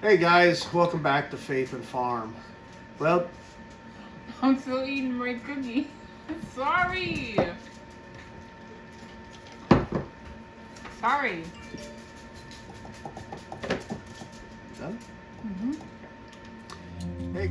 Hey guys, welcome back to Faith and Farm. Well, I'm still eating my cookie. Sorry. Sorry. done? hmm Hey.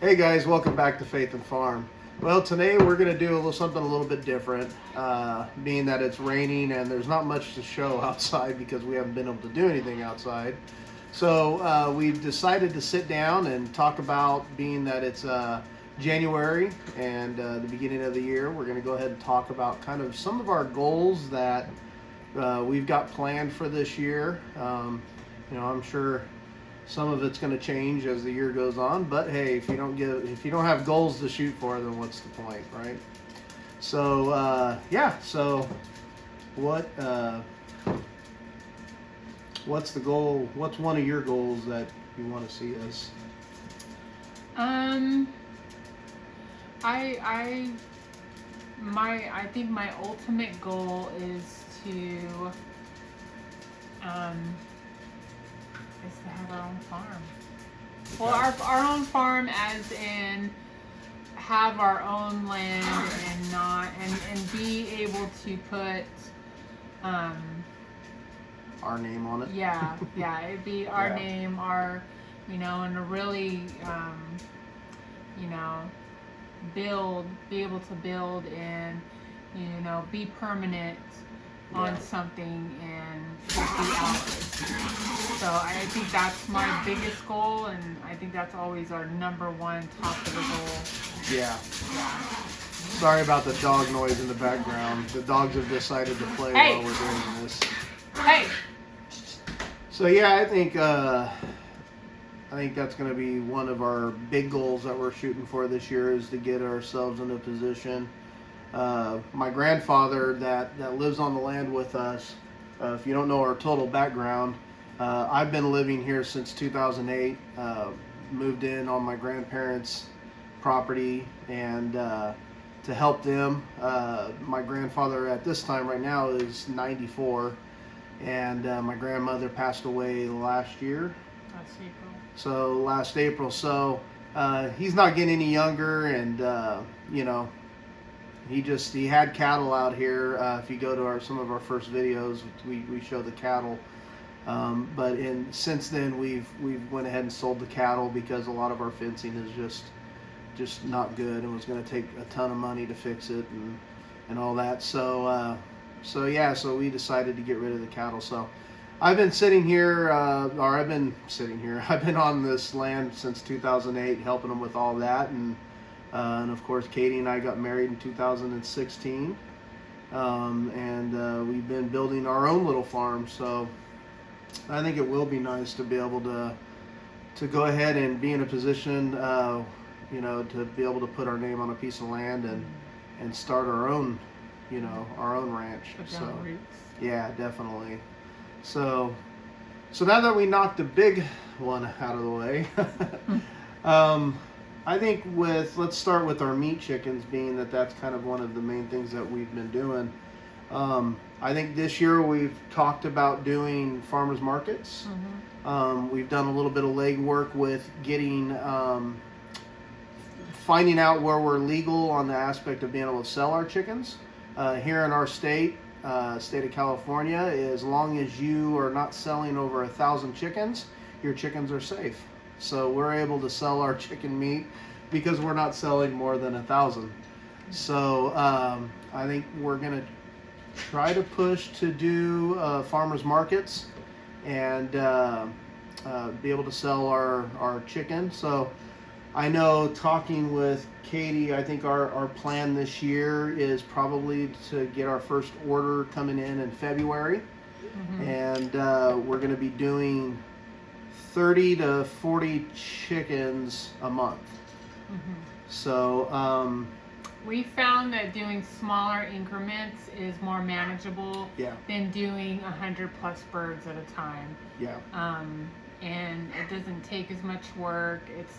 Hey guys, welcome back to Faith and Farm. Well, today we're going to do something a little bit different, being that it's raining and there's not much to show outside because we haven't been able to do anything outside. So we've decided to sit down and talk about, being that it's January and the beginning of the year, we're going to go ahead and talk about kind of some of our goals that we've got planned for this year. I'm sure some of it's going to change as the year goes on, but hey, if you don't have goals to shoot for, then what's the point, right? So so what what's the goal? What's one of your goals that you want to see us? Um, I I think my ultimate goal is um to have our own farm. Well, our own farm, as in have our own land and not and be able to put um Our name on it. yeah, it'd be our Yeah. name, our, and to really, you know, be able to build and, be permanent on Yeah. something and just be ours. So I think that's my biggest goal, and I think that's always our number one top of the goal. Yeah. Yeah. Sorry about the dog noise in the background. The dogs have decided to play Hey. while we're doing this. Hey. So yeah, I think that's going to be one of our big goals that we're shooting for this year, is to get ourselves in a position. My grandfather that lives on the land with us, if you don't know our total background, I've been living here since 2008. Moved in on my grandparents' property and to help them. My grandfather at this time right now is 94, and my grandmother passed away last year. That's April. So last April. So he's not getting any younger, and he had cattle out here. If you go to some of our first videos, we show the cattle. But since then we've went ahead and sold the cattle because a lot of our fencing is just not good, and was going to take a ton of money to fix it and all that. So we decided to get rid of the cattle. So I've been sitting here, I've been on this land since 2008, helping them with all that, and of course Katie and I got married in 2016, and we've been building our own little farm. So I think it will be nice to be able to go ahead and be in a position, to be able to put our name on a piece of land and start our own, our own ranch. Put down So roots. yeah, definitely. So now that we knocked the big one out of the way, I think let's start with our meat chickens, being that that's kind of one of the main things that we've been doing. I think this year we've talked about doing farmers markets. We've done a little bit of legwork with finding out where we're legal on the aspect of being able to sell our chickens. Here in our state of California, as long as you are not selling over 1,000 chickens, your chickens are safe. So we're able to sell our chicken meat because we're not selling more than 1,000. So I think we're gonna try to push to do farmers markets and be able to sell our chicken. So I know, talking with Katie, I think our plan this year is probably to get our first order coming in February. And we're going to be doing 30 to 40 chickens a month. So we found that doing smaller increments is more manageable yeah, than doing 100 plus birds at a time. yeah, And it doesn't take as much work. It's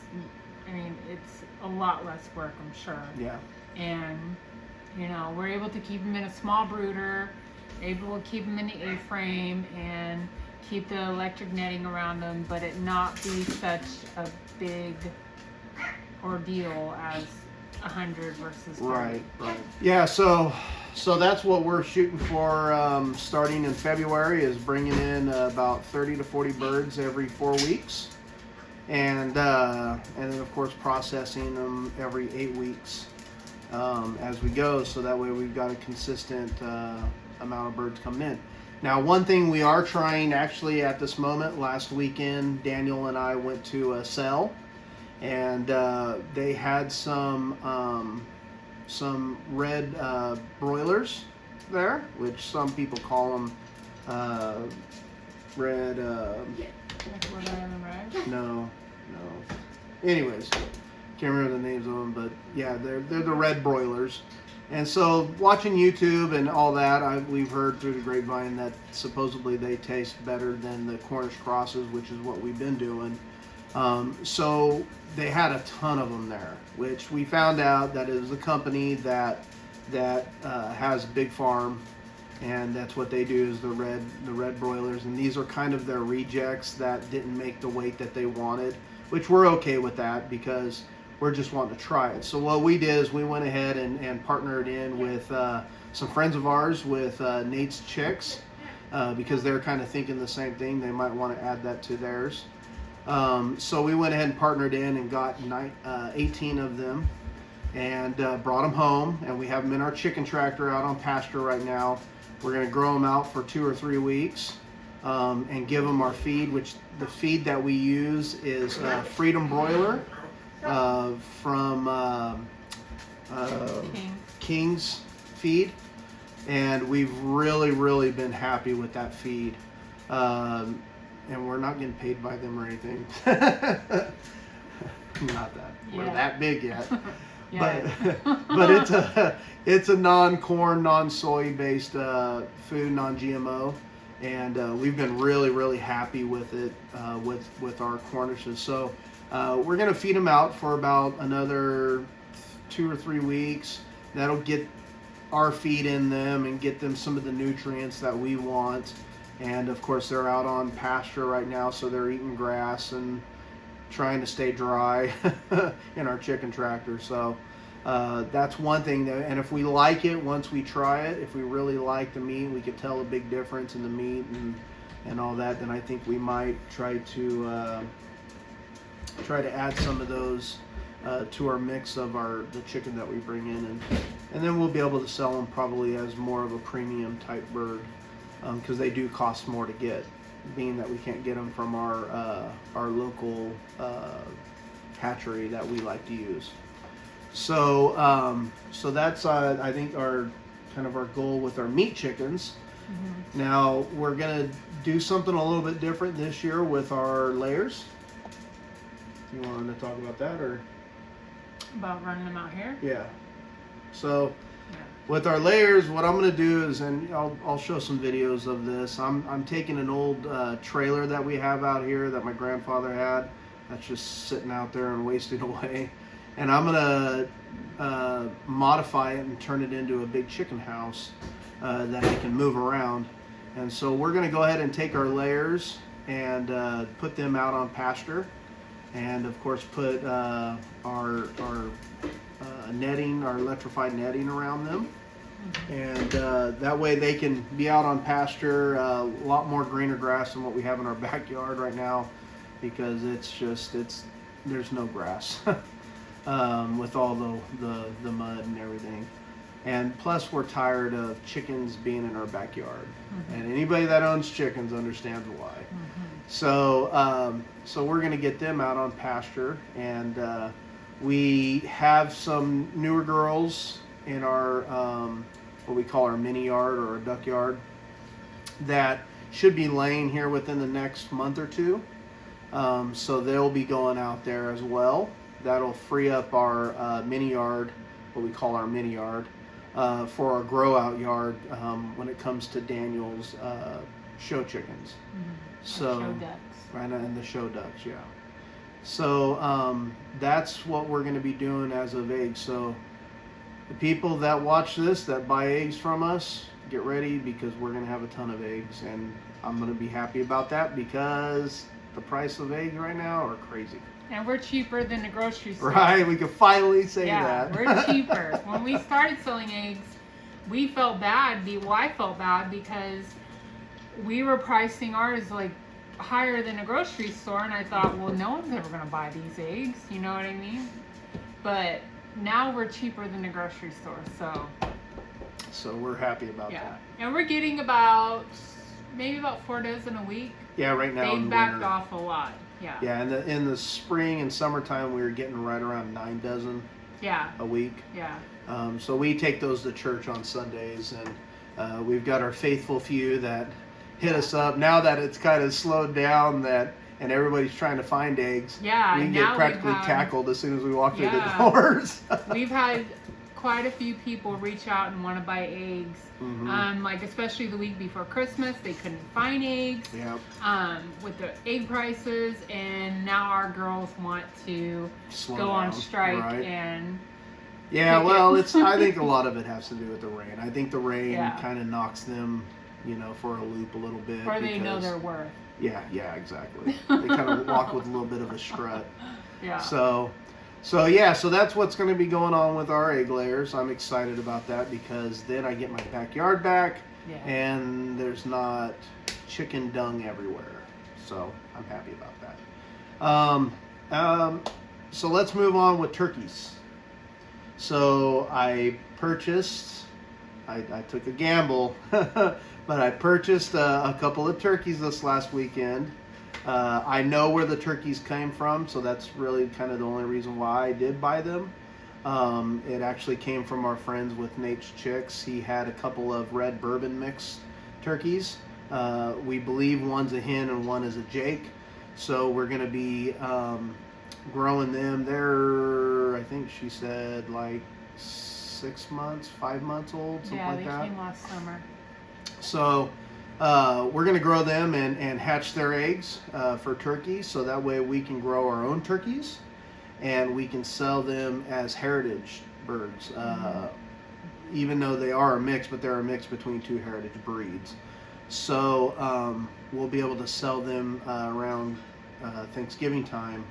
a lot less work, I'm sure. yeah, And, we're able to keep them in a small brooder, able to keep them in the A-frame, and keep the electric netting around them, but it not be such a big ordeal as 100 versus 30. right. Yeah, so that's what we're shooting for, starting in February, is bringing in about 30 to 40 birds every 4 weeks. And then of course processing them every 8 weeks as we go, so that way we've got a consistent amount of birds coming in. Now, one thing we are trying, actually, at this moment, last weekend Daniel and I went to a sale, and they had some red broilers there, which some people call them red Like Rhode Island Red? no. Anyways, can't remember the names of them, but yeah, they're the red broilers. And so, watching YouTube and all that, we've heard through the grapevine that supposedly they taste better than the Cornish crosses, which is what we've been doing. So they had a ton of them there, which we found out that it was a company that has a big farm, and that's what they do, is the red broilers. And these are kind of their rejects that didn't make the weight that they wanted, which we're okay with that because we're just wanting to try it. So what we did is we went ahead and partnered in with some friends of ours, with Nate's Chicks, because they're kind of thinking the same thing. They might want to add that to theirs. So we went ahead and partnered in and got 18 of them and brought them home, and we have them in our chicken tractor out on pasture right now. We're going to grow them out for 2 or 3 weeks and give them our feed, which the feed that we use is Freedom Broiler from King's Feed, and we've really been happy with that feed. And we're not getting paid by them or anything. Not that we're that big yet. But it's a non-corn, non-soy based food, non-GMO, and we've been really happy with it with our Cornishes. So we're gonna feed them out for about another 2 or 3 weeks. That'll get our feed in them and get them some of the nutrients that we want. And of course, they're out on pasture right now, so they're eating grass and trying to stay dry in our chicken tractor. So that's one thing that, and if we like it, once we try it, if we really like the meat, we could tell a big difference in the meat and all that, then I think we might try to add some of those to our mix of the chicken that we bring in, and then we'll be able to sell them probably as more of a premium type bird, because they do cost more to get, being that we can't get them from our local hatchery that we like to use. So so that's I think our goal with our meat chickens. Mm-hmm. Now we're gonna do something a little bit different this year with our layers. You wanted to talk about that, or about running them out here? Yeah. So with our layers, what I'm going to do is, and I'll show some videos of this. I'm taking an old trailer that we have out here that my grandfather had, that's just sitting out there and wasting away, and I'm going to modify it and turn it into a big chicken house that I can move around. And so we're going to go ahead and take our layers and put them out on pasture, and of course put our netting, our electrified netting around them, and that way they can be out on pasture, a lot more greener grass than what we have in our backyard right now, because there's no grass. with all the mud and everything. And plus, we're tired of chickens being in our backyard. And anybody that owns chickens understands why. So we're going to get them out on pasture. And we have some newer girls in our, what we call our mini yard or a duck yard, that should be laying here within the next month or two. So they'll be going out there as well. That'll free up our mini yard, what we call our mini yard, for our grow out yard when it comes to Daniel's show chickens. So show ducks. Right, and the show ducks, yeah. So that's what we're going to be doing as of eggs. So the people that watch this, that buy eggs from us, get ready, because we're going to have a ton of eggs, and I'm going to be happy about that because the price of eggs right now are crazy. And we're cheaper than the grocery store. Right, we can finally say yeah, that. We're cheaper. When we started selling eggs, we felt bad. I felt bad because we were pricing ours like higher than a grocery store, and I thought, well, no one's ever going to buy these eggs. You know what I mean? But now we're cheaper than the grocery store, so we're happy about that. And we're getting maybe about 4 dozen a week. Yeah, right now They've backed off a lot. Yeah. Yeah, in the spring and summertime, we were getting right around 9 dozen a week. Yeah. So we take those to church on Sundays, and we've got our faithful few that hit us up. Now that it's kind of slowed down, and everybody's trying to find eggs, we get practically tackled as soon as we walk through the doors. We've had quite a few people reach out and want to buy eggs. Like especially the week before Christmas, they couldn't find eggs. With the egg prices, and now our girls want to go on strike and. Yeah, well, I think a lot of it has to do with the rain. I think the rain kind of knocks them, for a loop a little bit. Or they know their worth. Yeah, exactly. They kind of walk with a little bit of a strut. Yeah. So that's what's going to be going on with our egg layers. I'm excited about that because then I get my backyard back, and there's not chicken dung everywhere. So I'm happy about that. So let's move on with turkeys. So I took a gamble, but I purchased a couple of turkeys this last weekend. I know where the turkeys came from, so that's really kind of the only reason why I did buy them. It actually came from our friends with Nate's Chicks. He had a couple of red bourbon mixed turkeys. We believe one's a hen and one is a Jake. So we're going to be growing them. They're, I think she said, like 6 months, 5 months old, something like that. Yeah, they came last summer. So we're going to grow them and hatch their eggs for turkeys, so that way we can grow our own turkeys and we can sell them as heritage birds, even though they are a mix, but they're a mix between two heritage breeds. So we'll be able to sell them around Thanksgiving time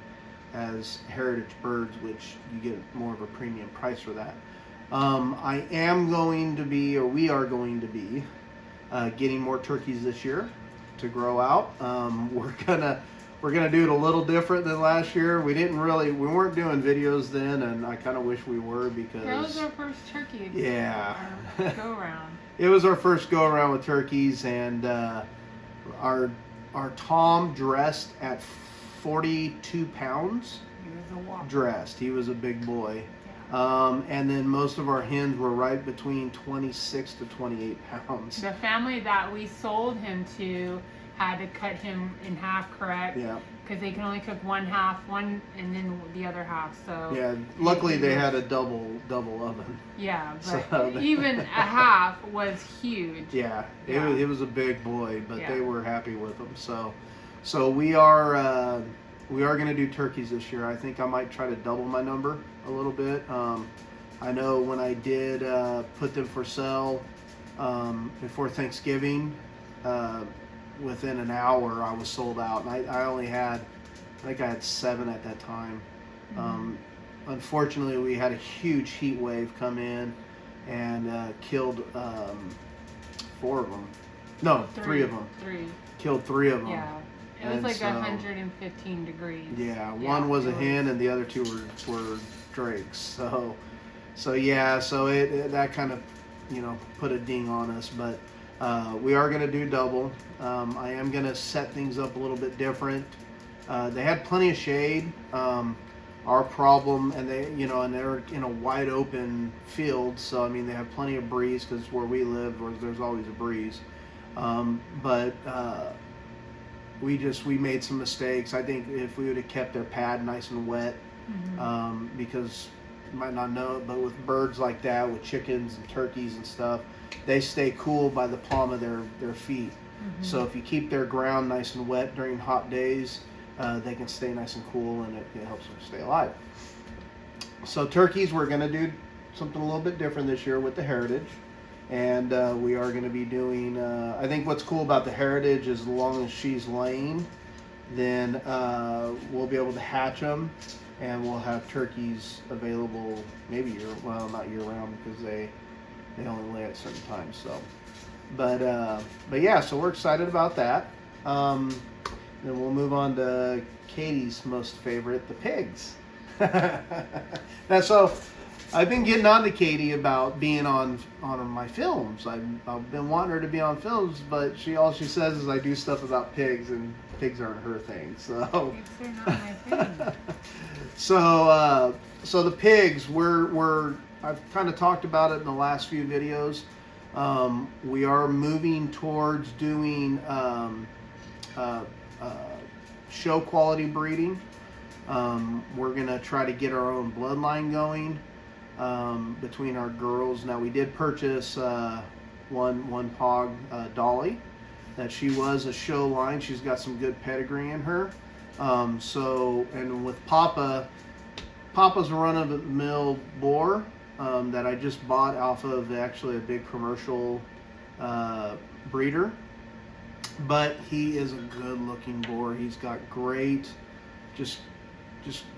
as heritage birds, which you get more of a premium price for that. We are going to be getting more turkeys this year to grow out. We're gonna do it a little different than last year. We weren't doing videos then, and I kind of wish we were, because that was our first turkey. Go around. It was our first go around with turkeys, and our Tom dressed at 42 pounds. He was a walker. Dressed. He was a big boy. And then most of our hens were right between 26 to 28 pounds. The family that we sold him to had to cut him in half, correct? Yeah. Because they can only cook one and then the other half. So yeah, luckily they had a double oven. Yeah, but even a half was huge. Yeah, it was a big boy, but they were happy with him. So we are going to do turkeys this year. I think I might try to double my number a little bit. I know when I did put them for sale before Thanksgiving, within an hour I was sold out, and I only had, I think I had 7 at that time. Unfortunately, we had a huge heat wave come in and killed 4 of them. No, 3 of them. Killed 3 of them. Yeah. It was like 115 degrees. Yeah, one was a hen and the other 2 were drakes. So yeah, so it that kind of, put a ding on us, but we are going to do double. I am going to set things up a little bit different. They had plenty of shade. Our problem, and they're in a wide open field, so I mean they have plenty of breeze because where we live, there's always a breeze. But we made some mistakes. I think if we would have kept their pad nice and wet, because you might not know it, but with birds like that, with chickens and turkeys and stuff, they stay cool by the palm of their feet. So if you keep their ground nice and wet during hot days, they can stay nice and cool, and it helps them stay alive. So turkeys, we're going to do something a little bit different this year with the Heritage. And we are going to be doing, I think what's cool about the Heritage is as long as she's laying, then we'll be able to hatch them, and we'll have turkeys available maybe not year round, because they only lay at certain times. So, but yeah, so we're excited about that. Then we'll move on to Katie's most favorite, the pigs. Now, so I've been getting on to Katie about being on my films. I've been wanting her to be on films, but all she says is I do stuff about pigs, and pigs aren't her thing. So Pigs are not my thing. So the pigs, I've kind of talked about it in the last few videos. We are moving towards doing show quality breeding. We're gonna try to get our own bloodline going between our girls. Now we did purchase one pog, Dolly, that she was a show line. She's got some good pedigree in her. And with Papa's a run-of-the-mill boar that I just bought off of actually a big commercial breeder. But he is a good-looking boar. He's got great, just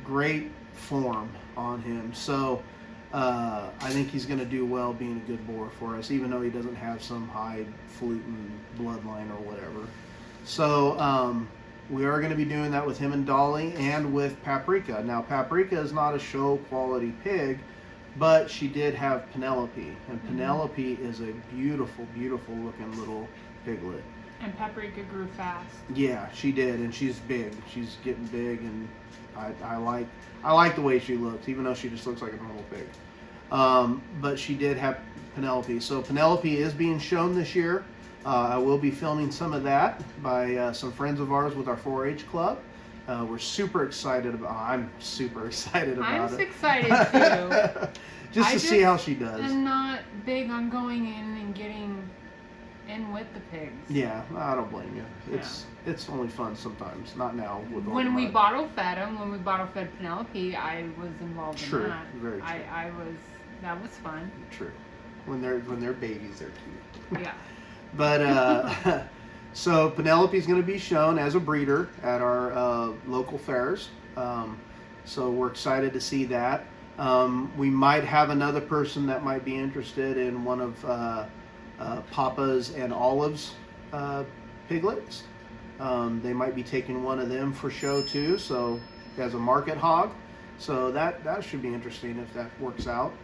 great form on him. So I think he's going to do well being a good boar for us, even though he doesn't have some high fluting bloodline or whatever. So we are going to be doing that with him and Dolly, and with Paprika. Now Paprika is not a show quality pig, but she did have Penelope, and Penelope is a beautiful, beautiful looking little piglet. And Paprika grew fast. Yeah, she did, and she's big. She's getting big, and I like the way she looks, even though she just looks like a normal pig. But she did have Penelope. So Penelope is being shown this year. I will be filming some of that by some friends of ours with our 4-H club. We're super excited about. I'm super excited about it. I'm excited too. just to see how she does. I'm not big on going in and getting in with the pigs. Yeah, I don't blame you. It's only fun sometimes. Not now with all when we mud. bottle fed them, when we bottle fed Penelope, I was involved in True, that. very true. That was fun. True. When they're babies, they're cute. Yeah. But so Penelope's going to be shown as a breeder at our local fairs. So we're excited to see that. We might have another person that might be interested in one of Papa's and Olive's piglets. They might be taking one of them for show too, so as a market hog. So that should be interesting if that works out.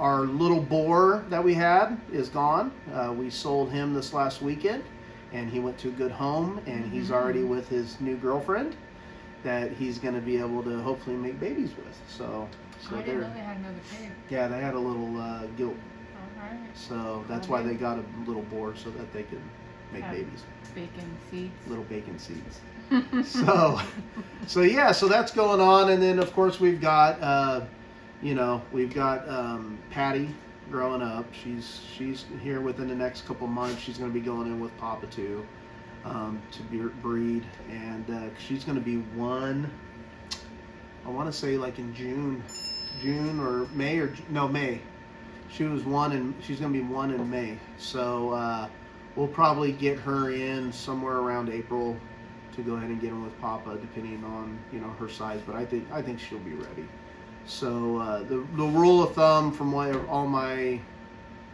Our little boar that we had is gone. We sold him this last weekend, and he went to a good home, and he's already with his new girlfriend that he's going to be able to hopefully make babies with. So I didn't know they had another pig. yeah, they had a little gilt. Alright. So that's why they got a little boar, so that they could make Have babies. Bacon seeds. Little bacon seeds. So yeah, so that's going on, and then of course we've got Patty growing up. She's here within the next couple months. She's going to be going in with Papa too, to breed, and she's going to be one. I want to say like in June or May May. She was one, and she's going to be one in May. So we'll probably get her in somewhere around April to go ahead and get in with Papa, depending on her size. But I think she'll be ready. So the rule of thumb from what all my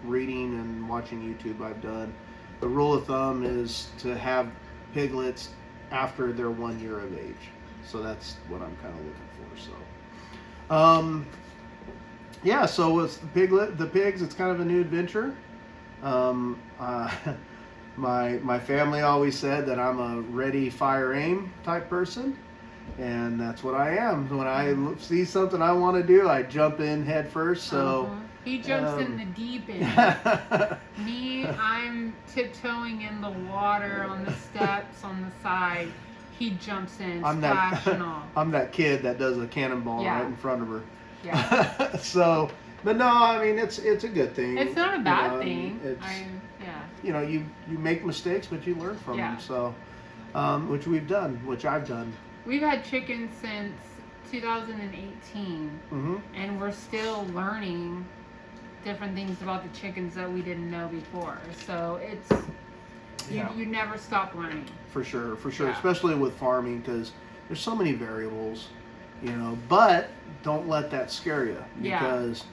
reading and watching YouTube I've done, the rule of thumb is to have piglets after they're 1 year of age. So that's what I'm kind of looking for. Yeah, so with the pigs, it's kind of a new adventure. Um, uh, my family always said that I'm a ready, fire, aim type person, and that's what I am. When I see something I want to do, I jump in head first. So he jumps in the deep end. Me, I'm tiptoeing in the water on the steps on the side. He jumps in, splash and all. I'm that kid that does a cannonball right in front of her. Yeah. So, but no, I mean it's a good thing. It's not a bad thing. You know, you make mistakes, but you learn from them. So, which I've done. We've had chickens since 2018, and we're still learning different things about the chickens that we didn't know before. So it's you never stop learning. For sure, Yeah. especially with farming, because there's so many variables, you know. But don't let that scare you, because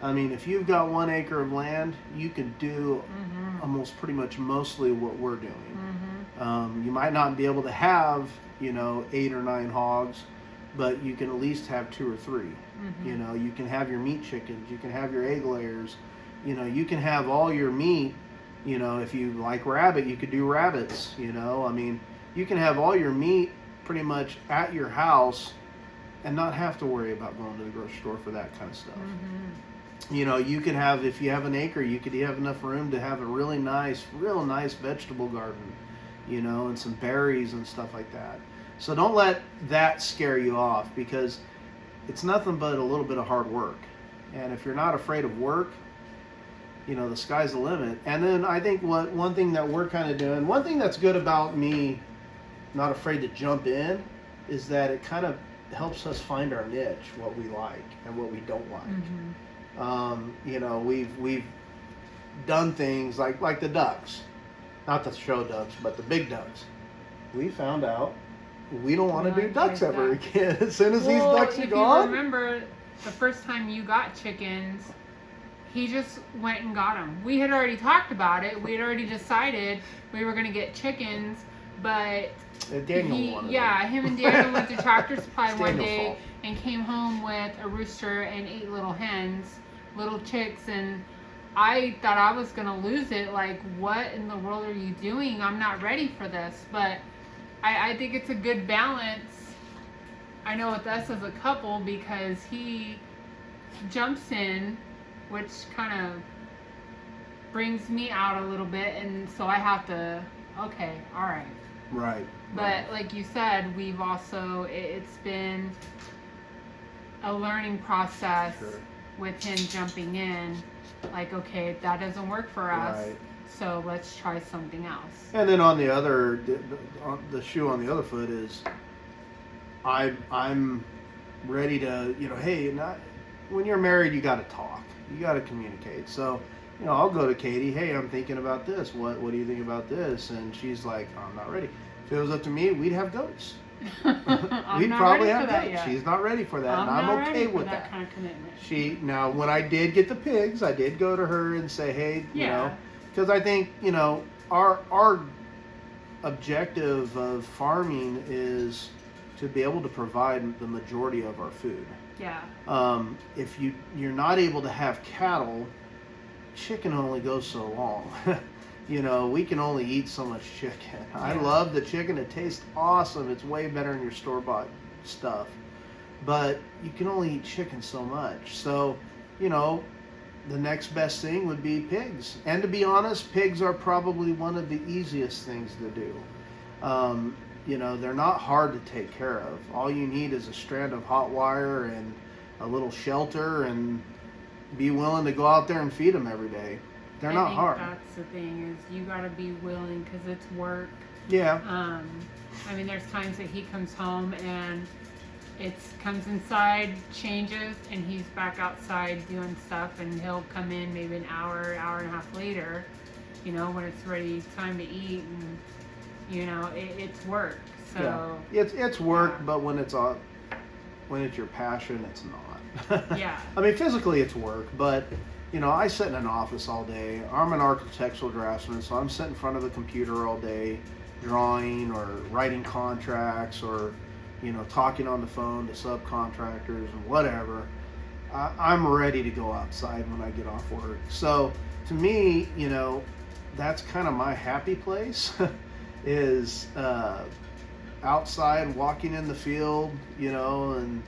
I mean, if you've got 1 acre of land, you can do almost pretty much mostly what we're doing. You might not be able to have 8 or 9 hogs, but you can at least have 2 or 3. You know, you can have your meat chickens, you can have your egg layers, you can have all your meat. If you like rabbit, you could do rabbits. I mean, you can have all your meat pretty much at your house and not have to worry about going to the grocery store for that kind of stuff. You can have, if you have an acre, you could have enough room to have a real nice vegetable garden, and some berries and stuff like that. So don't let that scare you off, because it's nothing but a little bit of hard work. And if you're not afraid of work, the sky's the limit. And then I think one thing that we're kind of doing, one thing that's good about me not afraid to jump in, is that it kind of helps us find our niche, what we like and what we don't like. We've done things like the ducks, not the show ducks, but the big ducks. We found out we don't want to do ducks ever again. As soon as these ducks are gone. If you remember the first time you got chickens, he just went and got them. We had already talked about it. We had already decided we were going to get chickens, but Daniel wanted him and Daniel went to Tractor Supply one day and came home with a rooster and 8 little hens, little chicks, and I thought I was going to lose it. Like, what in the world are you doing? I'm not ready for this. But I think it's a good balance, I know, with us as a couple, because he jumps in, which kind of brings me out a little bit, and so I have to, okay, all right. Right. But like you said, we've also, it's been a learning process with him jumping in, like, okay, that doesn't work for us, so let's try something else. And then on the shoe on the other foot is, I'm ready to, hey, when you're married, you got to talk. You got to communicate. So, I'll go to Katie. Hey, I'm thinking about this. What do you think about this? And she's like, I'm not ready. If it was up to me, we'd have goats. We'd probably have goats. She's not ready for that, and I'm okay with that. Kind of commitment. Now, when I did get the pigs, I did go to her and say, hey, because I think our objective of farming is to be able to provide the majority of our food. Yeah. If you're not able to have cattle, chicken only goes so long. We can only eat so much chicken. Yeah. I love the chicken. It tastes awesome. It's way better than your store-bought stuff. But you can only eat chicken so much. So, the next best thing would be pigs. And to be honest, pigs are probably one of the easiest things to do. They're not hard to take care of. All you need is a strand of hot wire and a little shelter, and be willing to go out there and feed them every day. They're not hard. That's the thing, is you got to be willing, because it's work. Yeah. I mean, there's times that he comes home and comes inside, changes, and he's back outside doing stuff, and he'll come in maybe an hour and a half later, when it's ready, time to eat, and it's work. So it's work, but when it's your passion, it's not. Yeah. I mean, physically it's work, but I sit in an office all day. I'm an architectural draftsman, so I'm sitting in front of the computer all day, drawing or writing contracts or talking on the phone to subcontractors and whatever. I'm ready to go outside when I get off work. So to me, that's kind of my happy place is outside, walking in the field, and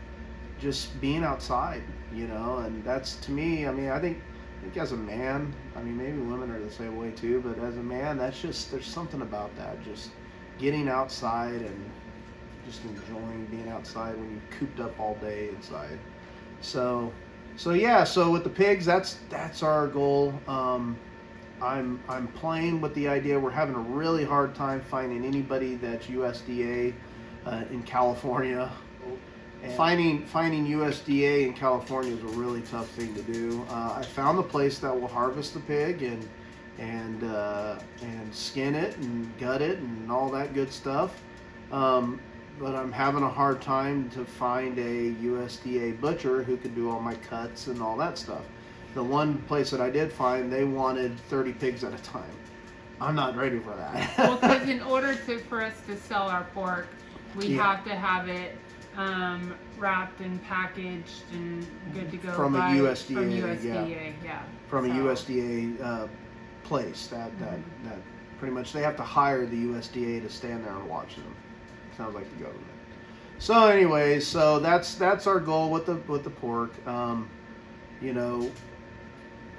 just being outside, and that's, to me, I think as a man, maybe women are the same way too, but as a man, there's something about that, just getting outside and just enjoying being outside when you're cooped up all day inside. So yeah, so with the pigs, that's our goal. I'm playing with the idea. We're having a really hard time finding anybody that's USDA in California. And finding USDA in California is a really tough thing to do. I found the place that will harvest the pig and skin it and gut it and all that good stuff. But I'm having a hard time to find a USDA butcher who could do all my cuts and all that stuff. The one place that I did find, they wanted 30 pigs at a time. I'm not ready for that. Well, because in order for us to sell our pork, we have to have it wrapped and packaged and good to go from a USDA, from USDA, yeah. From a USDA place that pretty much they have to hire the USDA to stand there and watch them. Sounds like the government. So anyways, so that's our goal with the pork.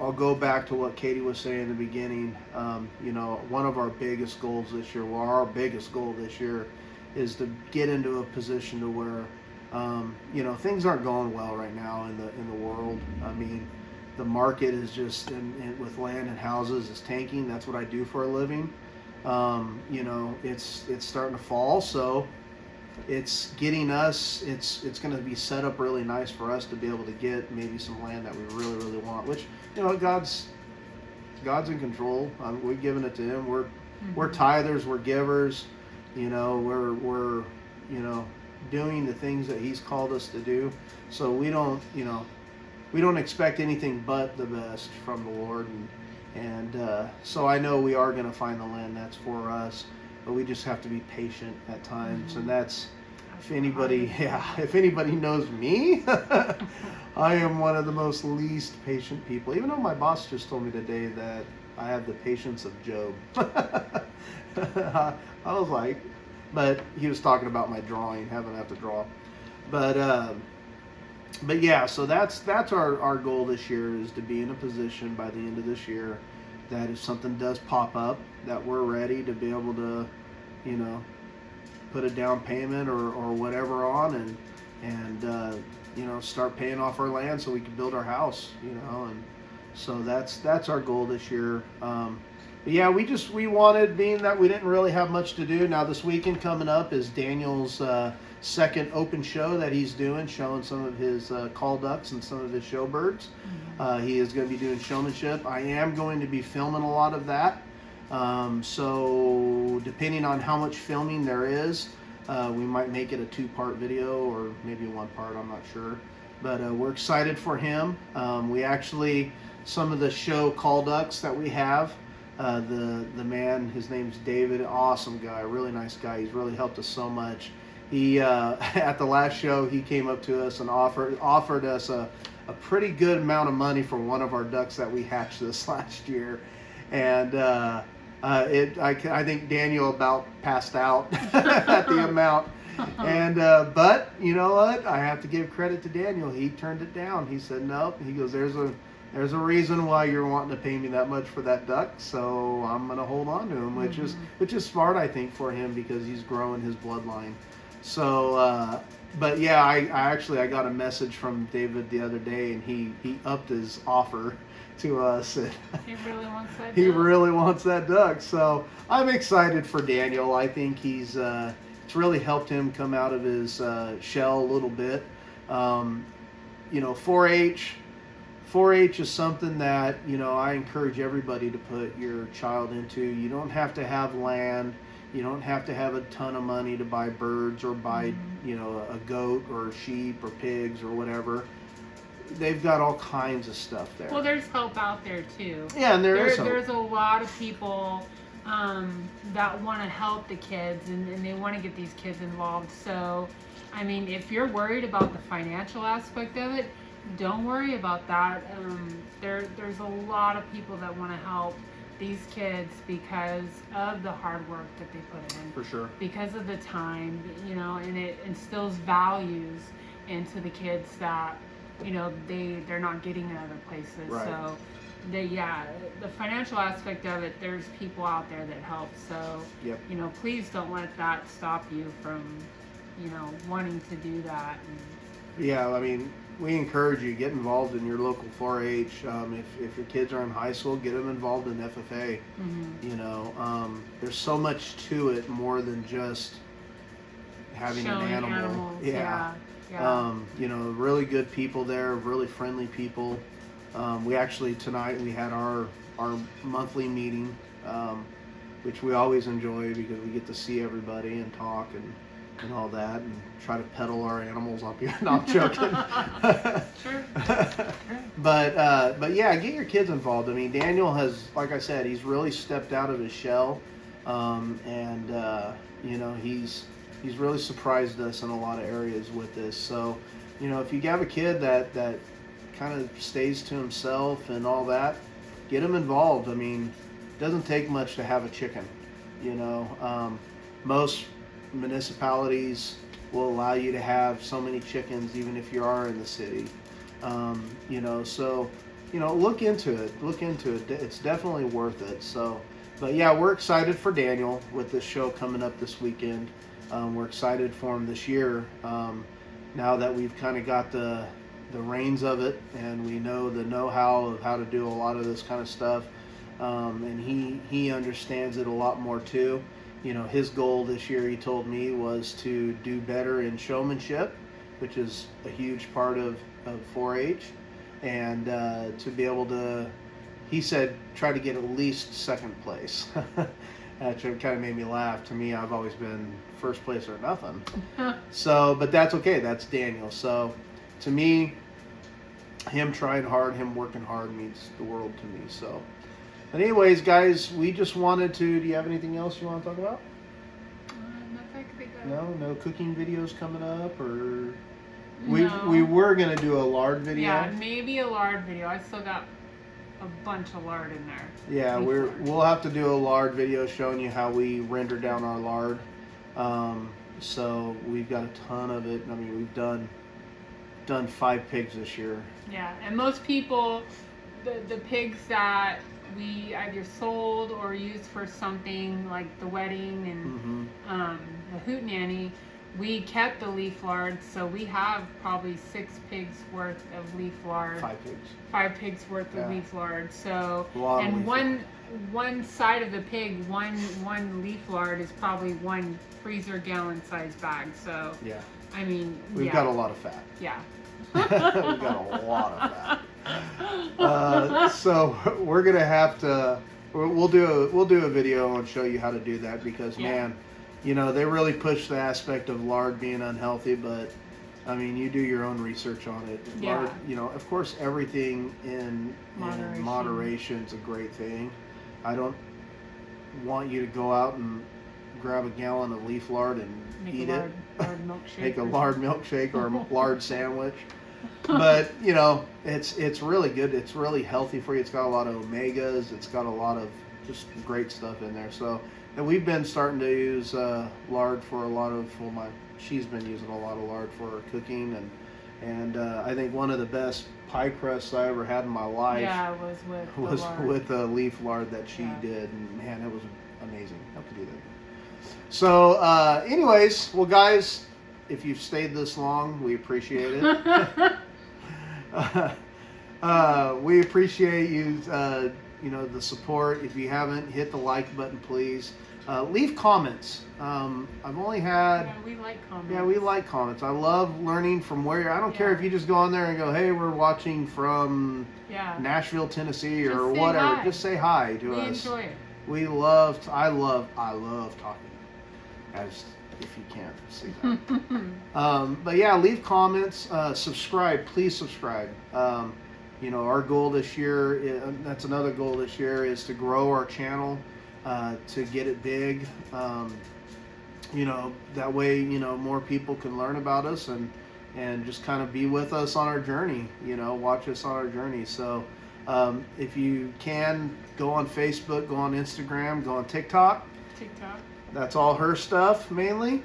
I'll go back to what Katie was saying in the beginning. One of our biggest goals this year, our biggest goal this year, is to get into a position to where, things aren't going well right now in the world. The market is just, with land and houses, is tanking. That's what I do for a living. It's starting to fall, so it's getting us. It's going to be set up really nice for us to be able to get maybe some land that we really, really want. Which God's in control. We've given it to Him. We're tithers. We're givers. We're doing the things that He's called us to do. So we don't expect anything but the best from the Lord. And so I know we are going to find the land that's for us, but we just have to be patient at times. And that's, if anybody knows me, I am one of the most least patient people. Even though my boss just told me today that I have the patience of Job. I was like, but he was talking about my drawing, having to draw. But yeah, so that's our goal this year, is to be in a position by the end of this year that if something does pop up, that we're ready to be able to, put a down payment or whatever on and start paying off our land so we can build our house, and so that's our goal this year. But yeah, we wanted, being that we didn't really have much to do. Now this weekend coming up is Daniel's second open show that he's doing, showing some of his call ducks and some of his show-birds. He is going to be doing showmanship. I am going to be filming a lot of that. So depending on how much filming there is, we might make it a 2-part video or maybe 1 part, I'm not sure. But we're excited for him. We actually, some of the show call ducks that we have, the man, his name's David, awesome guy, really nice guy. He's really helped us so much. He at the last show, he came up to us and offered us a pretty good amount of money for one of our ducks that we hatched this last year, and I think Daniel about passed out at the amount. And but you know what? I have to give credit to Daniel. He turned it down. He said nope. He goes, there's a reason why you're wanting to pay me that much for that duck, so I'm gonna hold on to him, which is smart, I think, for him, because he's growing his bloodline. So but yeah, I got a message from David the other day, and he upped his offer to us. He really wants that duck. He really wants that duck. So I'm excited for Daniel. I think it's really helped him come out of his shell a little bit. 4-H is something that, I encourage everybody to put your child into. You don't have to have land. You don't have to have a ton of money to buy birds or buy, a goat or a sheep or pigs or whatever. They've got all kinds of stuff there. Well, there's help out there too. Yeah, and there's help. There's a lot of people that want to help the kids and they want to get these kids involved. So, I mean, if you're worried about the financial aspect of it, don't worry about that. There's a lot of people that want to help these kids because of the hard work that they put in. For sure. Because of the time, and it instills values into the kids that, they're not getting in other places. Right. So, the financial aspect of it, there's people out there that help. So, Yep. Please don't let that stop you from, wanting to do that. Yeah, I mean, we encourage you, get involved in your local 4-H. If your kids are in high school, get them involved in FFA. There's so much to it more than just having Showing an animal. animals. Yeah. Really good people there, really friendly people. We actually, tonight, we had our monthly meeting, which we always enjoy because we get to see everybody and talk and all that, and try to pedal our animals up here. No, I'm joking. Sure. But yeah, get your kids involved. I mean, Daniel has, like I said, he's really stepped out of his shell, he's really surprised us in a lot of areas with this. So, if you have a kid that kind of stays to himself and all that, get him involved. I mean, it doesn't take much to have a chicken. Most municipalities will allow you to have so many chickens even if you are in the city. Look into it. It's definitely worth it. So, but yeah, we're excited for Daniel with this show coming up this weekend. We're excited for him this year. Now that we've kind of got the reins of it and we know the know-how of how to do a lot of this kind of stuff, and he understands it a lot more too. His goal this year, he told me, was to do better in showmanship, which is a huge part of 4-H, and to be able to, he said, try to get at least second place. That kind of made me laugh. To me, I've always been first place or nothing. So, but that's okay. That's Daniel. So, to me, him trying hard, him working hard means the world to me. So, but anyways, guys, we just wanted to. Do you have anything else you want to talk about? No cooking videos coming up, or we were gonna do a lard video. Yeah, maybe a lard video. I still got a bunch of lard in there. Yeah, we'll have to do a lard video showing you how we render down our lard. So we've got a ton of it. I mean, we've done 5 pigs this year. Yeah, and most people, the pigs that we either sold or used for something like the wedding and the hootenanny, we kept the leaf lard, so we have probably 6 pigs worth of leaf lard. 5 pigs. 5 pigs worth of leaf lard. So, and one side of the pig, one leaf lard is probably 1 freezer gallon size bag. So yeah, I mean, we've got a lot of fat. Yeah. We've got a lot of fat. So we're gonna have to. We'll do a video and show you how to do that because man, they really push the aspect of lard being unhealthy, but I mean, you do your own research on it. Yeah. Lard, of course, everything in moderation is a great thing. I don't want you to go out and grab a gallon of leaf lard and eat it. Lard milkshake. Make a lard milkshake or a lard sandwich. But it's really good. It's really healthy for you. It's got a lot of omegas. It's got a lot of just great stuff in there. So, and we've been starting to use lard for a lot of. She's been using a lot of lard for her cooking, and I think one of the best pie crusts I ever had in my life. Yeah, was with the leaf lard that she did, and man, it was amazing. How to do that. So, anyways, well, guys, if you've stayed this long, we appreciate it. We appreciate you, the support. If you haven't, hit the like button, please. Leave comments. I've only had. Yeah, we like comments. Yeah, we like comments. I love learning from where you're. I don't care if you just go on there and go, "Hey, we're watching from Nashville, Tennessee," or whatever. Hi. Just say hi to us. We enjoy it. We love. I love talking. As if you can't see that. But yeah, leave comments. Subscribe. Please subscribe. Our goal this year. That's another goal this year is to grow our channel. to get it big. You know, that way, you know, more people can learn about us and just kind of be with us on our journey, you know, watch us on our journey. So if you can, go on Facebook, go on Instagram, go on TikTok. That's all her stuff mainly.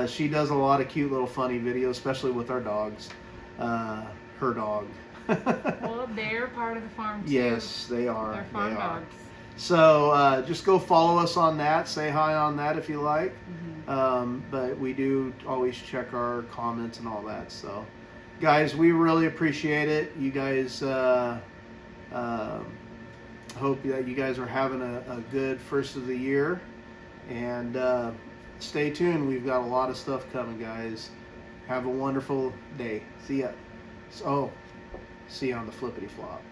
She does a lot of cute little funny videos, especially with our dogs. Her dog. Well, they're part of the farm too. Yes, they are. They're farm dogs. So just go follow us on that. Say hi on that if you like. But we do always check our comments and all that. So, guys, we really appreciate it. You guys, hope that you guys are having a good first of the year. And stay tuned. We've got a lot of stuff coming, guys. Have a wonderful day. See ya. See you on the flippity flop.